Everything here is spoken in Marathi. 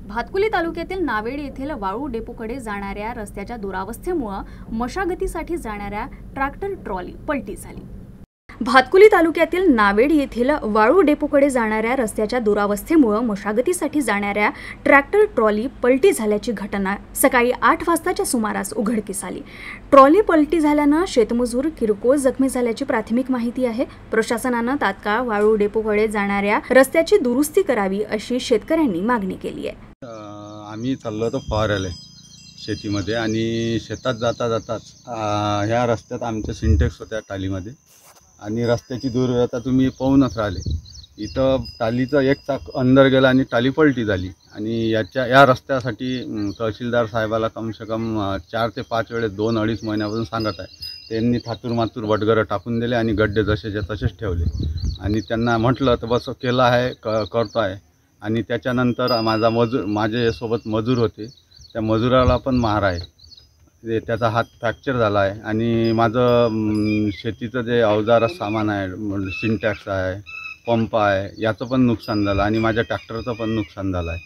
भातकुली तालुक्यातील नावेड येथील वाळू डेपोकडे जाणाऱ्या रस्त्याच्या दुरावस्थेमुळे मशागतीसाठी जाणाऱ्या ट्रॅक्टर ट्रॉली पलटी झाली। भातकुली तालुक्यातील नावेड येथील वाळू डेपोकडे जाणाऱ्या रस्त्याच्या दुरावस्थेमुळे मशागतीसाठी जाणाऱ्या ट्रॅक्टर ट्रॉली पलटी झाल्याची घटना सकाळी 8 वाजताच्या सुमारास उघडकीस आली। ट्रॉली पलटी झाल्याने शेतमजूर किरकोळ जखमी झाल्याची प्राथमिक माहिती आहे। प्रशासनाने तात्काळ वाळू डेपोकडे जाणाऱ्या रस्त्याची दुरुस्ती करावी अशी शेतकऱ्यांनी मागणी केली आहे। आम्ही चाललो होतो फवारायला शेतीमध्ये आणि शेतात जाताच ह्या रस्त्यात आमचे सिंटेक्स होत्या टालीमध्ये आणि रस्त्याची दूरता तुम्ही पाहूनच राहिले। इथं टालीचं एक चाक अंदर गेला आणि टाली पलटी झाली आणि या रस्त्यासाठी तहसीलदार साहेबाला कम से कम 4 ते 5 वेळेस 2-2.5 महिन्यापासून सांगत आहे। त्यांनी थातूर वटगरं टाकून दिले आणि गड्डे जसेच्या तसेच ठेवले आणि त्यांना म्हटलं तर बस केलं आहे करतो आहे। आणि त्याच्यानंतर माझ्यासोबत मजूर होते, त्या मजुराला पण मार आहे, त्याचा हात फ्रॅक्चर झाला आहे आणि माझं शेतीचं जे अवजार सामान आहे, सिंटॅक्स आहे, पंप आहे, याचं पण नुकसान झालं आणि माझ्या ट्रॅक्टरचं पण नुकसान झालं आहे।